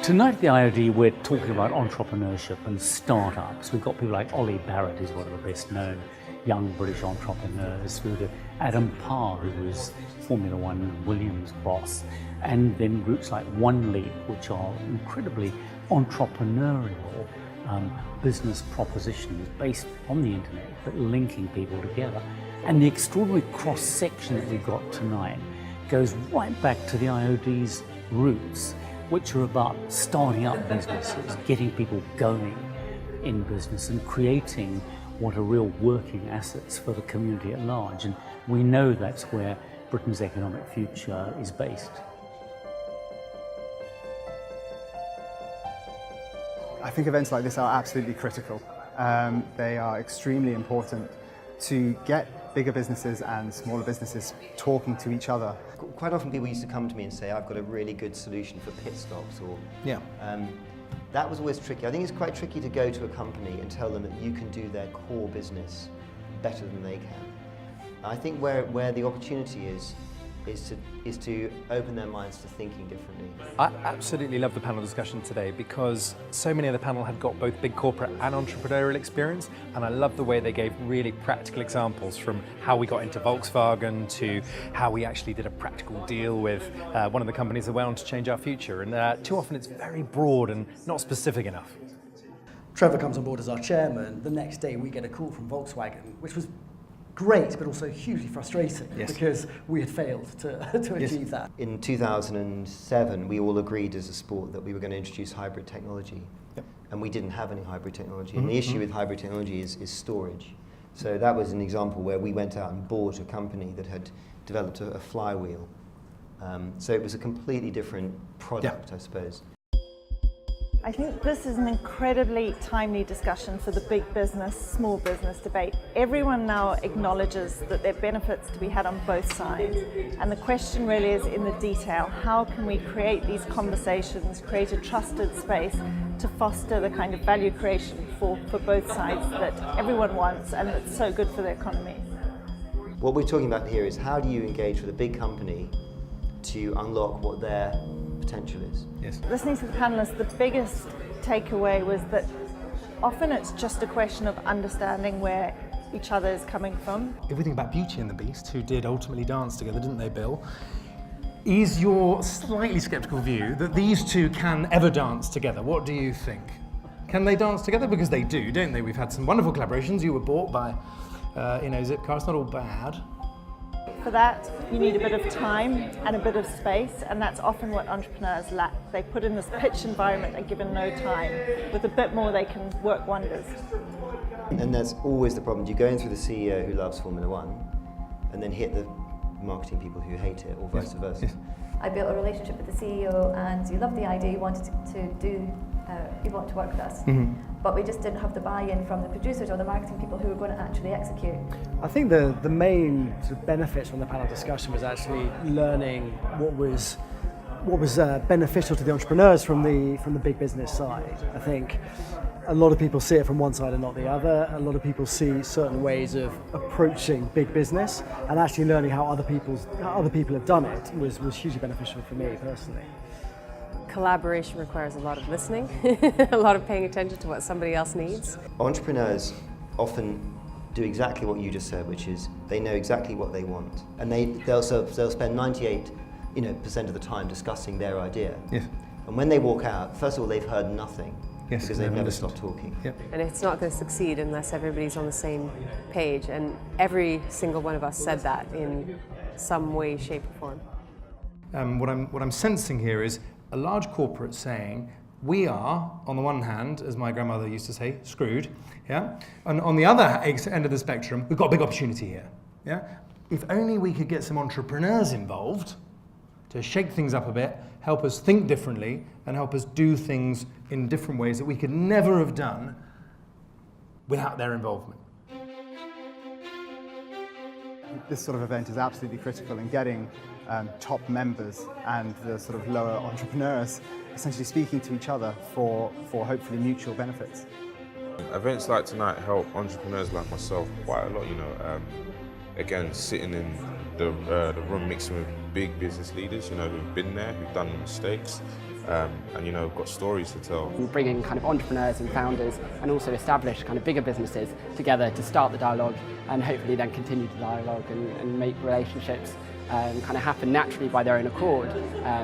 Tonight at the IOD we're talking about entrepreneurship and startups. We've got people like Oli Barrett, who's one of the best known young British entrepreneurs. We've got Adam Parr, who was Formula One Williams boss, and then groups like OneLeap, which are incredibly entrepreneurial business propositions based on the internet but linking people together. And the extraordinary cross-section that we've got tonight goes right back to the IOD's roots, which are about starting up businesses, getting people going in business and creating what are real working assets for the community at large. And we know that's where Britain's economic future is based. I think events like this are absolutely critical. They are extremely important to get bigger businesses and smaller businesses talking to each other. Quite often people used to come to me and say, I've got a really good solution for pit stops, or that was always tricky. I think it's quite tricky to go to a company and tell them that you can do their core business better than they can. I think where the opportunity is to open their minds to thinking differently. I absolutely love the panel discussion today because so many of the panel had got both big corporate and entrepreneurial experience, and I love the way they gave really practical examples, from how we got into Volkswagen to how we actually did a practical deal with one of the companies that went on to change our future. And too often it's very broad and not specific enough. Trevor comes on board as our chairman. The next day we get a call from Volkswagen, which was great, but also hugely frustrating because we had failed to achieve that. In 2007, we all agreed as a sport that we were going to introduce hybrid technology, and we didn't have any hybrid technology. And the issue with hybrid technology is storage. So that was an example where we went out and bought a company that had developed a flywheel. So it was a completely different product, I suppose. I think this is an incredibly timely discussion for the big business, small business debate. Everyone now acknowledges that there are benefits to be had on both sides. And the question really is in the detail. How can we create these conversations, create a trusted space to foster the kind of value creation for both sides that everyone wants and that's so good for the economy? What we're talking about here is how do you engage with a big company to unlock what their potential is. Yes. Listening to the panelists, the biggest takeaway was that often it's just a question of understanding where each other is coming from. If we think about Beauty and the Beast, who did ultimately dance together, didn't they, Bill? Is your slightly sceptical view that these two can ever dance together? What do you think? Can they dance together? Because they do, don't they? We've had some wonderful collaborations. You were bought by, Zipcar. It's not all bad. For that, you need a bit of time and a bit of space, and that's often what entrepreneurs lack. They put in this pitch environment and given no time. With a bit more, they can work wonders. And that's always the problem. You go in through the CEO who loves Formula One and then hit the marketing people who hate it, or vice versa. Yes. I built a relationship with the CEO, and he loved the idea, he wanted he wanted to work with us. But we just didn't have the buy-in from the producers or the marketing people who were going to actually execute. I think the main sort of benefits from the panel discussion was actually learning what was beneficial to the entrepreneurs from the big business side. I think a lot of people see it from one side and not the other. A lot of people see certain ways of approaching big business, and actually learning how other people have done it was hugely beneficial for me personally. Collaboration requires a lot of listening, a lot of paying attention to what somebody else needs. Entrepreneurs often do exactly what you just said, which is they know exactly what they want, and they'll spend 98% of the time discussing their idea. Yes. And when they walk out, first of all, they've heard nothing. Yes, because they've never stopped talking. Yep. And it's not going to succeed unless everybody's on the same page, and every single one of us said that in some way, shape or form. What I'm sensing here is a large corporate saying, we are, on the one hand, as my grandmother used to say, screwed, yeah? And on the other end of the spectrum, we've got a big opportunity here, yeah? If only we could get some entrepreneurs involved to shake things up a bit, help us think differently, and help us do things in different ways that we could never have done without their involvement. This sort of event is absolutely critical in getting top members and the sort of lower entrepreneurs essentially speaking to each other for hopefully mutual benefits. Events like tonight help entrepreneurs like myself quite a lot, you know. Again, sitting in the room mixing with big business leaders, you know, who've been there, who've done mistakes. and you know, got stories to tell. Bringing kind of entrepreneurs and founders and also established kind of bigger businesses together to start the dialogue and hopefully then continue the dialogue and make relationships kind of happen naturally by their own accord,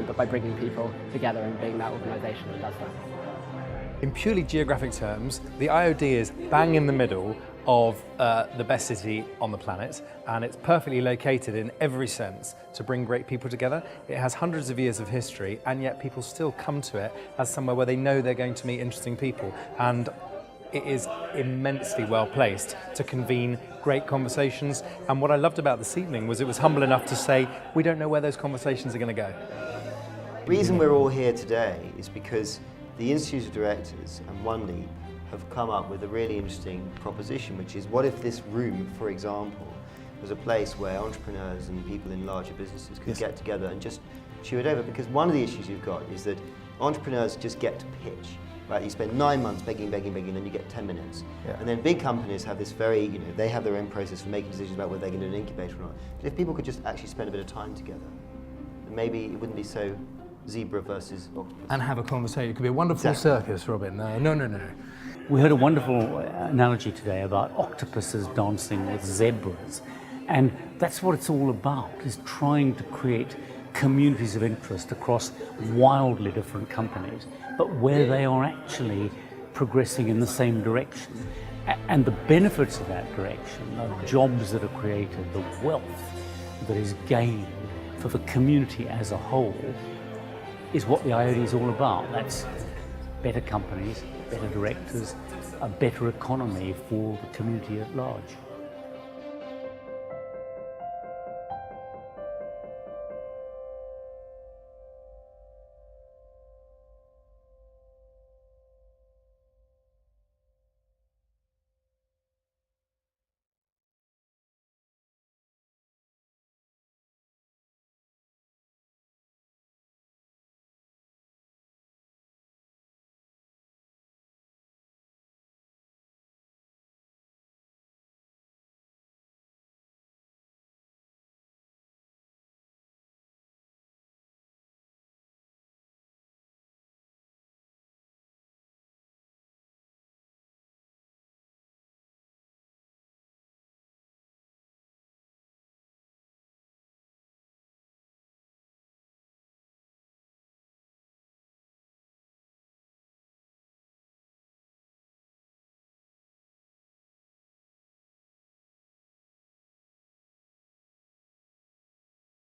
but by bringing people together and being that organisation that does that. In purely geographic terms, the IOD is bang in the middle of the best city on the planet, and it's perfectly located in every sense to bring great people together. It has hundreds of years of history, and yet people still come to it as somewhere where they know they're going to meet interesting people, and it is immensely well placed to convene great conversations. And what I loved about this evening was it was humble enough to say, we don't know where those conversations are going to go. The reason we're all here today is because the Institute of Directors and OneLeap have come up with a really interesting proposition, which is what if this room, for example, was a place where entrepreneurs and people in larger businesses could get together and just chew it over? Because one of the issues you've got is that entrepreneurs just get to pitch. Right, you spend 9 months begging, and then you get 10 minutes. And then big companies have this very, you know, they have their own process for making decisions about whether they're going to do an incubator or not. But if people could just actually spend a bit of time together, then maybe it wouldn't be so zebra versus octopus. And have a conversation. It could be a wonderful circus, Robin. No. We heard a wonderful analogy today about octopuses dancing with zebras. And that's what it's all about, is trying to create communities of interest across wildly different companies, but where they are actually progressing in the same direction. And the benefits of that direction, the jobs that are created, the wealth that is gained for the community as a whole, is what the IOD is all about. That's better companies, better directors, a better economy for the community at large.